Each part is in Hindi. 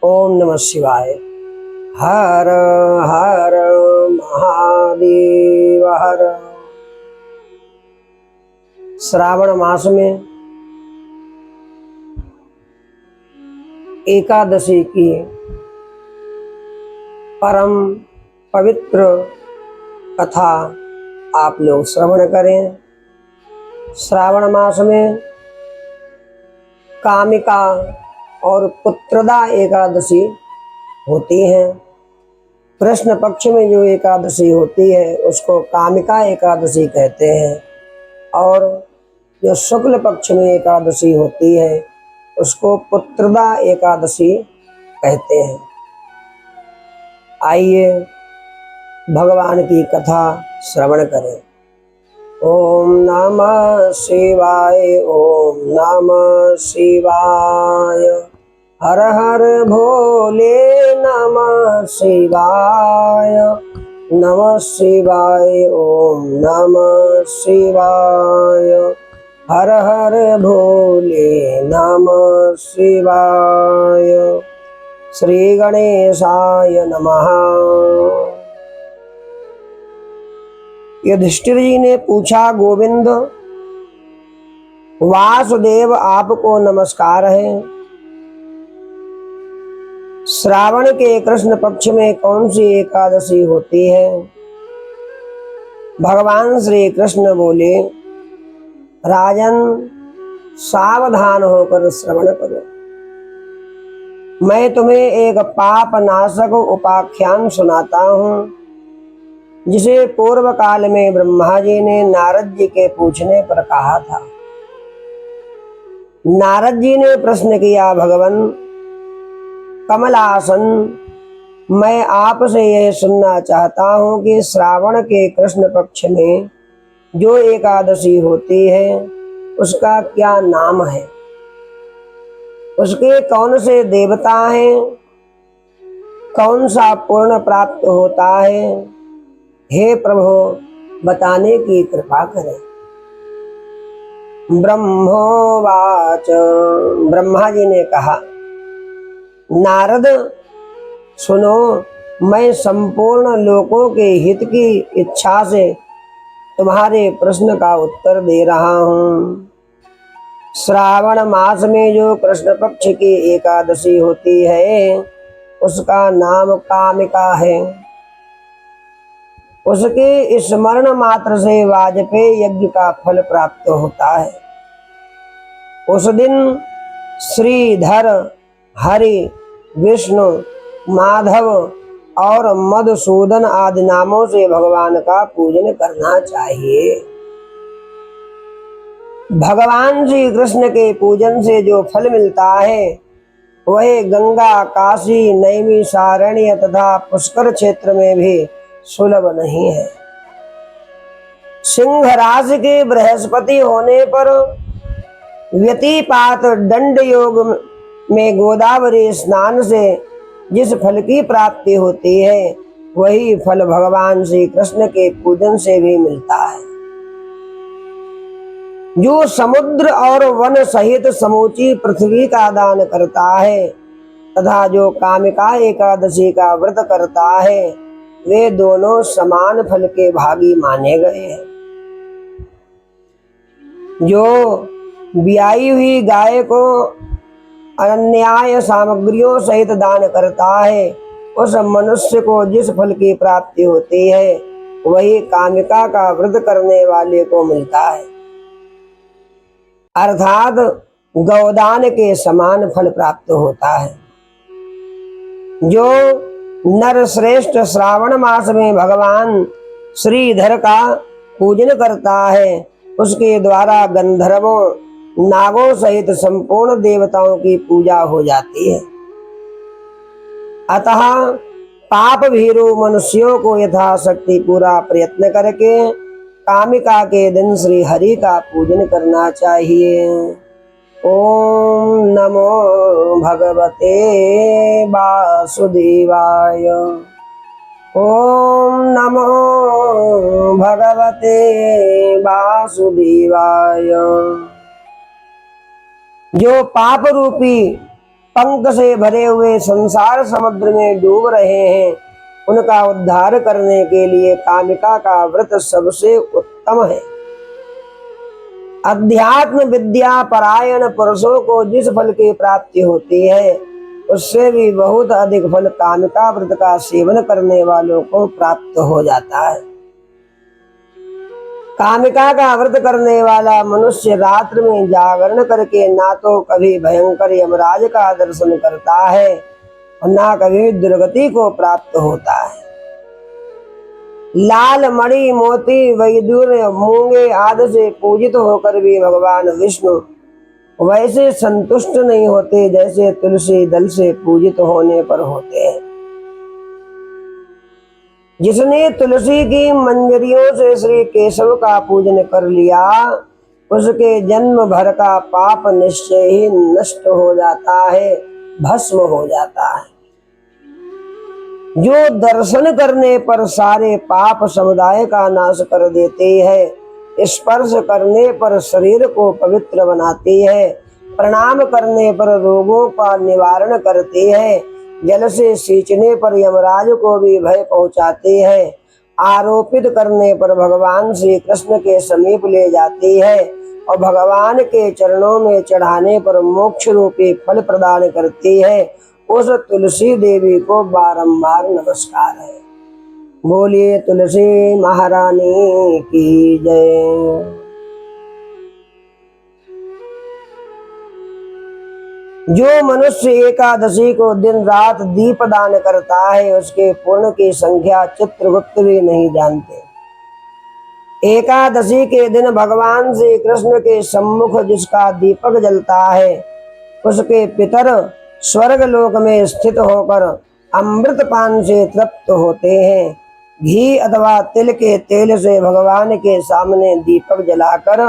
ओम नमः शिवाय। हर हर महादेव हर। श्रावण मास में एकादशी की परम पवित्र कथा आप लोग श्रवण करें। श्रावण मास में कामिका और पुत्रदा एकादशी होती है। कृष्ण पक्ष में जो एकादशी होती है उसको कामिका एकादशी कहते हैं, और जो शुक्ल पक्ष में एकादशी होती है उसको पुत्रदा एकादशी कहते हैं। आइए भगवान की कथा श्रवण करें। ओम नमः शिवाय, ओम नमः शिवाय। हर हर भोले नमः शिवाय, नमः शिवाय, ओम नमः शिवाय। हर हर भोले नमः शिवाय। श्री गणेशाय नमः। युधिष्ठिर जी ने पूछा, गोविंद वासुदेव आपको नमस्कार है। श्रावण के कृष्ण पक्ष में कौन सी एकादशी होती है? भगवान श्री कृष्ण बोले, राजन सावधान होकर श्रवण करो। मैं तुम्हें एक पाप नाशक उपाख्यान सुनाता हूँ, जिसे पूर्व काल में ब्रह्मा जी ने नारद जी के पूछने पर कहा था। नारद जी ने प्रश्न किया, भगवान कमलासन, मैं आपसे यह सुनना चाहता हूँ कि श्रावण के कृष्ण पक्ष में जो एकादशी होती है उसका क्या नाम है? उसके कौन से देवता हैं? कौन सा पुण्य प्राप्त होता है? हे प्रभु बताने की कृपा करें। ब्रह्मोवाच, ब्रह्मा जी ने कहा, नारद सुनो, मैं संपूर्ण लोकों के हित की इच्छा से तुम्हारे प्रश्न का उत्तर दे रहा हूँ। श्रावण मास में जो कृष्ण पक्ष की एकादशी होती है उसका नाम कामिका है। उसके स्मरण मात्र से वाजपेय यज्ञ का फल प्राप्त होता है। उस दिन श्रीधर, हरि, विष्णु, माधव और मधुसूदन आदि नामों से भगवान का पूजन करना चाहिए। भगवान श्री कृष्ण के पूजन से जो फल मिलता है वह गंगा, काशी, नैमिषारण्य तथा पुष्कर क्षेत्र में भी सुलभ नहीं है। सिंह राशि के बृहस्पति होने पर व्यतिपात दंड योग में गोदावरी स्नान से जिस फल की प्राप्ति होती है वही फल भगवान श्री कृष्ण के पूजन से भी मिलता है। जो समुद्र और वन सहित समूची पृथ्वी का दान करता है तथा जो कामिका एकादशी का व्रत करता है वे दोनों समान फल के भागी माने गए हैं। जो ब्याई हुई गाय को अन्याय सामग्रियों सहित दान करता है उस मनुष्य को जिस फल की प्राप्ति होती है वही कामिका का व्रत करने वाले को मिलता है, अर्थात गौदान के समान फल प्राप्त होता है। जो नर श्रेष्ठ श्रावण मास में भगवान श्रीधर का पूजन करता है उसके द्वारा गंधर्वों, नागों सहित संपूर्ण देवताओं की पूजा हो जाती है। अतः पाप भीरु मनुष्यों को यथाशक्ति पूरा प्रयत्न करके कामिका के दिन श्री हरि का पूजन करना चाहिए। ओम नमो भगवते वासुदेवाय, ओम नमो भगवते वासुदेवाय। जो पाप रूपी पंख से भरे हुए संसार समुद्र में डूब रहे हैं, उनका उद्धार करने के लिए कामिका का व्रत सबसे उत्तम है। अध्यात्म विद्या परायण पुरुषों को जिस फल की प्राप्ति होती है, उससे भी बहुत अधिक फल कामिका व्रत का सेवन करने वालों को प्राप्त हो जाता है। कामिका का व्रत करने वाला मनुष्य रात्रि में जागरण करके ना तो कभी भयंकर यमराज का दर्शन करता है और ना कभी दुर्गति को प्राप्त होता है। लाल मणि मोती वैदूर्य मूंगे आदि से पूजित होकर भी भगवान विष्णु वैसे संतुष्ट नहीं होते जैसे तुलसी दल से पूजित होने पर होते हैं। जिसने तुलसी की मंजरियों से श्री केशव का पूजन कर लिया, उसके जन्म भर का पाप निश्चय ही नष्ट हो जाता है, भस्म हो जाता है। जो दर्शन करने पर सारे पाप समुदाय का नाश कर देते हैं, स्पर्श करने पर शरीर को पवित्र बनाती है, प्रणाम करने पर रोगों का निवारण करती है, जल से सींचने पर यमराज को भी भय पहुंचाती है, आरोपित करने पर भगवान श्री कृष्ण के समीप ले जाती है और भगवान के चरणों में चढ़ाने पर मोक्ष रूपी फल प्रदान करती है, उस तुलसी देवी को बारंबार नमस्कार है। बोलिए तुलसी महारानी की जय। जो मनुष्य एकादशी को दिन रात दीप दान करता है, उसके पुण्य की संख्या चित्रगुप्त भी नहीं जानते। एकादशी के दिन भगवान श्री कृष्ण के सम्मुख जिसका दीपक जलता है, उसके पितर स्वर्ग लोक में स्थित होकर अमृत पान से तृप्त होते हैं। घी अथवा तिल के तेल से भगवान के सामने दीपक जलाकर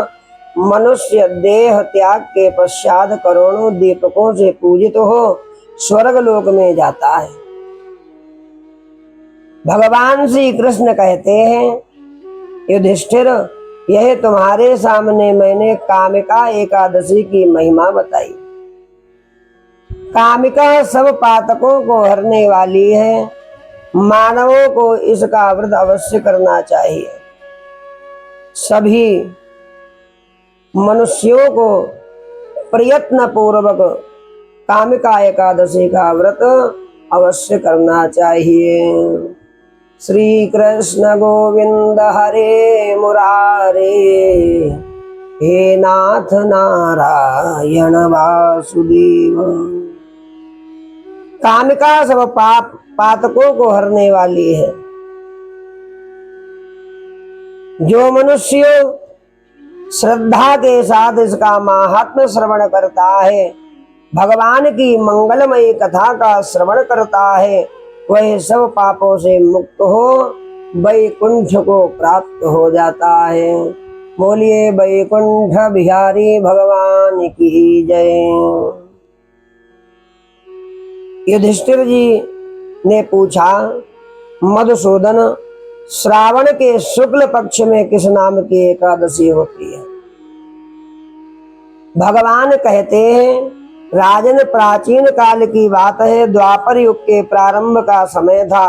मनुष्य देह त्याग के पश्चात करोड़ों दीपकों से पूजित हो स्वर्ग लोक में जाता है। भगवान श्री कृष्ण कहते हैं, युधिष्ठिर, यह तुम्हारे सामने मैंने कामिका एकादशी की महिमा बताई। कामिका सब पातकों को हरने वाली है। मानवों को इसका व्रत अवश्य करना चाहिए। सभी मनुष्यों को प्रयत्न पूर्वक कामिका एकादशी का व्रत अवश्य करना चाहिए। श्री कृष्ण गोविंद हरे मुरारे, हे नाथ नारायण वासुदेव। कामिका सब पातकों को हरने वाली है। जो मनुष्य श्रद्धा के साथ इसका महात्म्य श्रवण करता है, भगवान की मंगलमयी कथा का श्रवण करता है, वह सब पापों से मुक्त हो वैकुंठ को प्राप्त हो जाता है। बोलिए वैकुंठ बिहारी भगवान की जय। युधिष्ठिर जी ने पूछा, मधुसूदन, श्रावण के शुक्ल पक्ष में किस नाम की एकादशी होती है? भगवान कहते हैं, राजन, प्राचीन काल की बात है। द्वापर युग के प्रारंभ का समय था।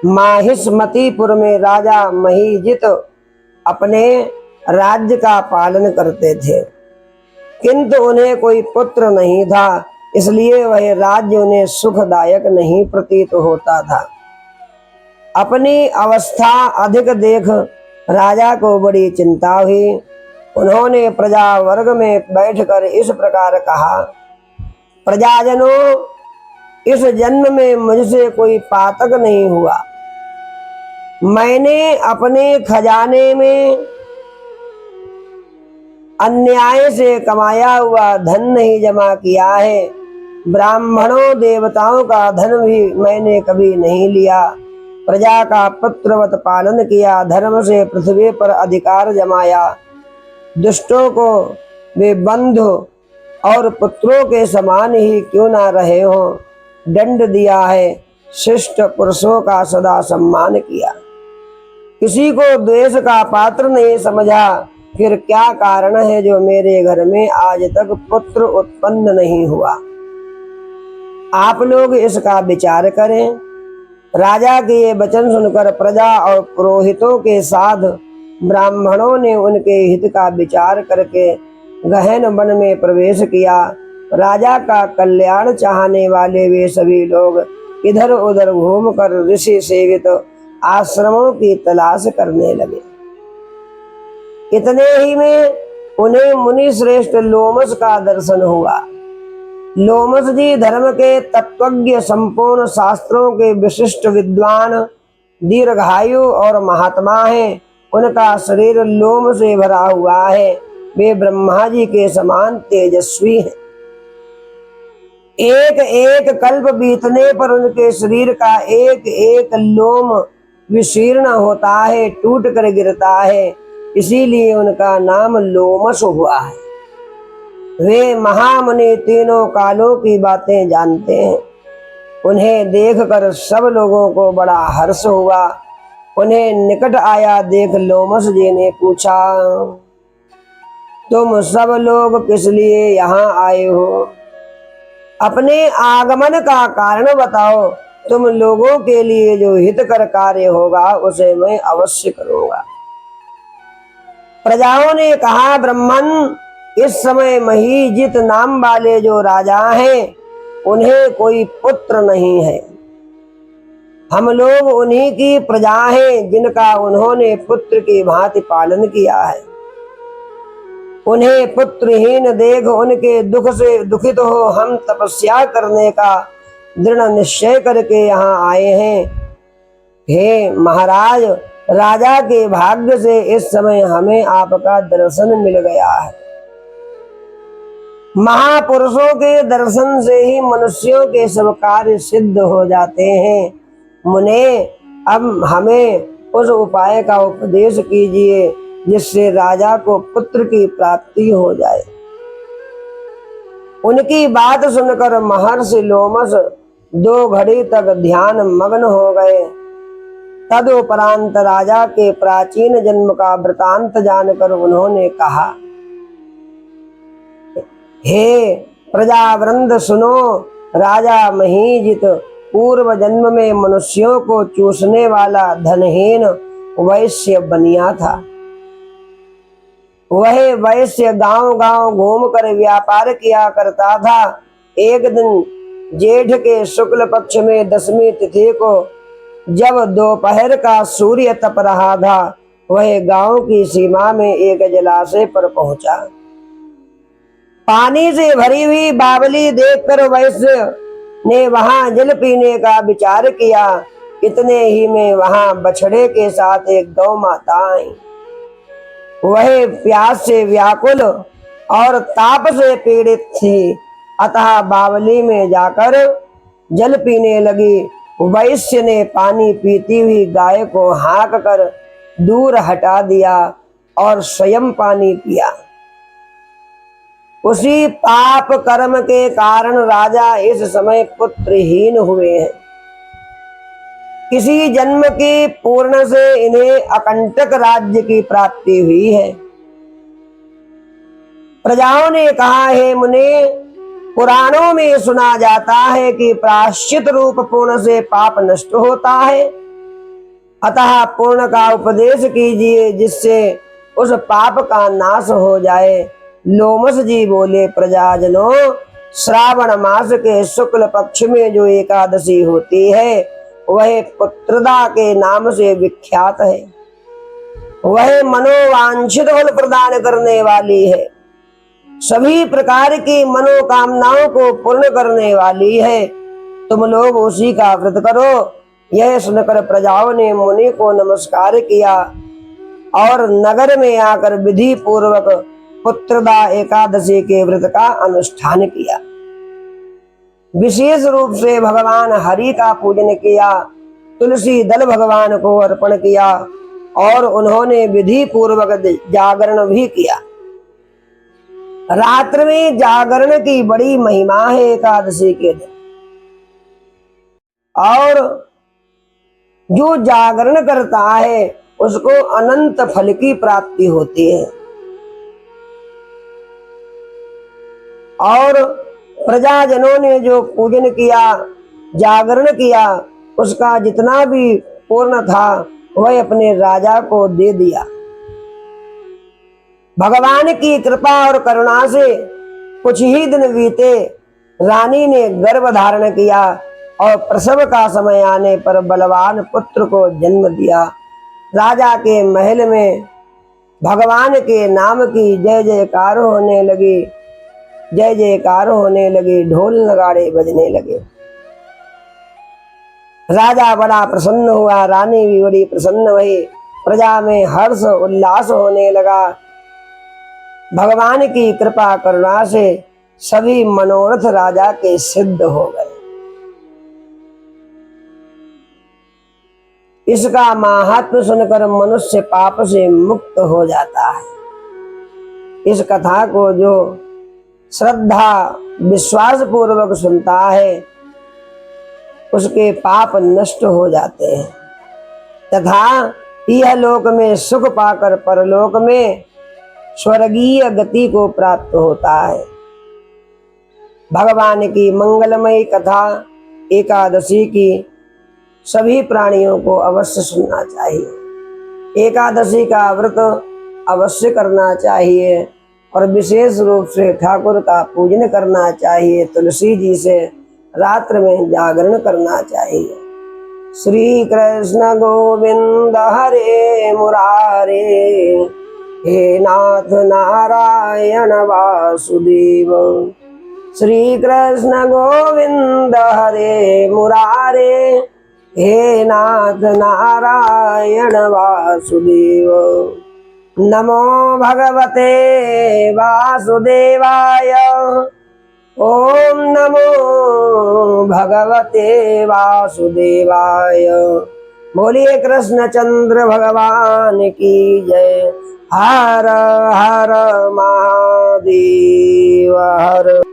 माहिष्मतीपुर में राजा महीजित अपने राज्य का पालन करते थे, किंतु उन्हें कोई पुत्र नहीं था, इसलिए वह राज्य उन्हें सुखदायक नहीं प्रतीत होता था। अपनी अवस्था अधिक देख राजा को बड़ी चिंता हुई। उन्होंने प्रजा वर्ग में बैठकर इस प्रकार कहा, प्रजाजनों, इस जन्म में मुझसे कोई पातक नहीं हुआ। मैंने अपने खजाने में अन्याय से कमाया हुआ धन नहीं जमा किया है। ब्राह्मणों देवताओं का धन भी मैंने कभी नहीं लिया। प्रजा का पुत्रवत पालन किया, धर्म से पृथ्वी पर अधिकार जमाया। दुष्टों को वे बंधु और पुत्रों के समान ही क्यों ना रहे हो दंड दिया है। शिष्ट पुरुषों का सदा सम्मान किया, किसी को द्वेष का पात्र नहीं समझा। फिर क्या कारण है जो मेरे घर में आज तक पुत्र उत्पन्न नहीं हुआ? आप लोग इसका विचार करें। राजा के ये वचन सुनकर प्रजा और पुरोहितों के साथ ब्राह्मणों ने उनके हित का विचार करके गहन वन में प्रवेश किया। राजा का कल्याण चाहने वाले वे सभी लोग इधर उधर घूमकर ऋषि सेवित आश्रमों की तलाश करने लगे। इतने ही में उन्हें मुनि श्रेष्ठ लोमस का दर्शन हुआ। लोमस जी धर्म के तत्वज्ञ, संपूर्ण शास्त्रों के विशिष्ट विद्वान, दीर्घायु और महात्मा हैं। उनका शरीर लोम से भरा हुआ है। वे ब्रह्मा जी के समान तेजस्वी हैं। एक एक कल्प बीतने पर उनके शरीर का एक एक लोम विशीर्ण होता है, टूट कर गिरता है। इसीलिए उनका नाम लोमस हुआ है। वे महामुनि तीनों कालों की बातें जानते हैं। उन्हें देखकर सब लोगों को बड़ा हर्ष हुआ। उन्हें निकट आया देख लोमस जी ने पूछा, तुम सब लोग किस लिए यहाँ आए हो? अपने आगमन का कारण बताओ। तुम लोगों के लिए जो हितकर कार्य होगा उसे मैं अवश्य करूँगा। प्रजाओं ने कहा, ब्राह्मण, इस समय महीजित नाम वाले जो राजा हैं उन्हें कोई पुत्र नहीं है। हम लोग उन्हीं की प्रजा हैं जिनका उन्होंने पुत्र की भांति पालन किया है। उन्हें पुत्रहीन देख उनके दुख से दुखित हो हम तपस्या करने का दृढ़ निश्चय करके यहाँ आए हैं। हे महाराज, राजा के भाग्य से इस समय हमें आपका दर्शन मिल गया है। महापुरुषों के दर्शन से ही मनुष्यों के सब कार्य सिद्ध हो जाते हैं। मुने, अब हमें उस उपाय का उपदेश कीजिए जिससे राजा को पुत्र की प्राप्ति हो जाए। उनकी बात सुनकर महर्षि लोमस 2 घड़ी तक ध्यान मग्न हो गए। तदुपरांत राजा के प्राचीन जन्म का वृतांत जानकर उन्होंने कहा, हे प्रजावृंद सुनो, राजा महीजित पूर्व जन्म में मनुष्यों को चूसने वाला धनहीन वैश्य बनिया था। वह वैश्य गांव-गांव घूमकर व्यापार किया करता था। एक दिन जेठ के शुक्ल पक्ष में 10वीं तिथि को जब दोपहर का सूर्य तप रहा था, वह गांव की सीमा में एक जलाशय पर पहुंचा। पानी से भरी हुई बावली देखकर वैश्य ने वहां जल पीने का विचार किया। इतने ही में वहां बछड़े के साथ एक गौ माता आई। वह प्यास से व्याकुल और ताप से पीड़ित थी, अतः बावली में जाकर जल पीने लगी। वैश्य ने पानी पीती हुई गाय को हाँक कर दूर हटा दिया और स्वयं पानी पिया। उसी पाप कर्म के कारण राजा इस समय पुत्रहीन हुए हैं। किसी जन्म की पूर्ण से इन्हें अकंटक राज्य की प्राप्ति हुई है। प्रजाओं ने कहा, हे मुने, पुराणों में सुना जाता है कि प्रायश्चित रूप पुण्य से पाप नष्ट होता है। अतः पुण्य का उपदेश कीजिए जिससे उस पाप का नाश हो जाए। लोमस जी बोले, प्रजाजनों, श्रावण मास के शुक्ल पक्ष में जो एकादशी होती है वह पुत्रदा के नाम से विख्यात है। वह मनोवांछित फल प्रदान करने वाली है, सभी प्रकार की मनोकामनाओं को पूर्ण करने वाली है। तुम लोग उसी का व्रत करो। यह सुनकर प्रजाओं ने मुनि को नमस्कार किया और नगर में आकर विधि पूर्वक पुत्रदा एकादशी के व्रत का अनुष्ठान किया। विशेष रूप से भगवान हरि का पूजन किया, तुलसी दल भगवान को अर्पण किया और उन्होंने विधि पूर्वक जागरण भी किया। रात्रि में जागरण की बड़ी महिमा है एकादशी के दिन, और जो जागरण करता है उसको अनंत फल की प्राप्ति होती है। और प्रजाजनों ने जो पूजन किया, जागरण किया, उसका जितना भी पूर्ण था वह अपने राजा को दे दिया। भगवान की कृपा और करुणा से कुछ ही दिन बीते, रानी ने गर्भ धारण किया और प्रसव का समय आने पर बलवान पुत्र को जन्म दिया। राजा के महल में भगवान के नाम की जय जयकार होने लगी, जय जयकार होने लगी, ढोल नगाड़े बजने लगे। राजा बड़ा प्रसन्न हुआ, रानी भी बड़ी प्रसन्न हुई, प्रजा में हर्ष उल्लास होने लगा। भगवान की कृपा करुणा से सभी मनोरथ राजा के सिद्ध हो गए। इसका महात्म्य सुनकर मनुष्य पाप से मुक्त हो जाता है। इस कथा को जो श्रद्धा विश्वास पूर्वक सुनता है उसके पाप नष्ट हो जाते हैं तथा यह लोक में सुख पाकर परलोक में स्वर्गीय गति को प्राप्त होता है। भगवान की मंगलमयी कथा एकादशी की सभी प्राणियों को अवश्य सुनना चाहिए। एकादशी का व्रत अवश्य करना चाहिए और विशेष रूप से ठाकुर का पूजन करना चाहिए। तुलसी जी से रात्र में जागरण करना चाहिए। श्री कृष्ण गोविंद हरे मुरारे, हे नाथ नारायण वासुदेव। श्री कृष्ण गोविंद हरे मुरारे, हे नाथ नारायण वासुदेव। नमो भगवते वासुदेवाय। ओम नमो भगवते वासुदेवाय। बोलिए कृष्णचंद्र भगवान की जय। हर हर महादेव हर।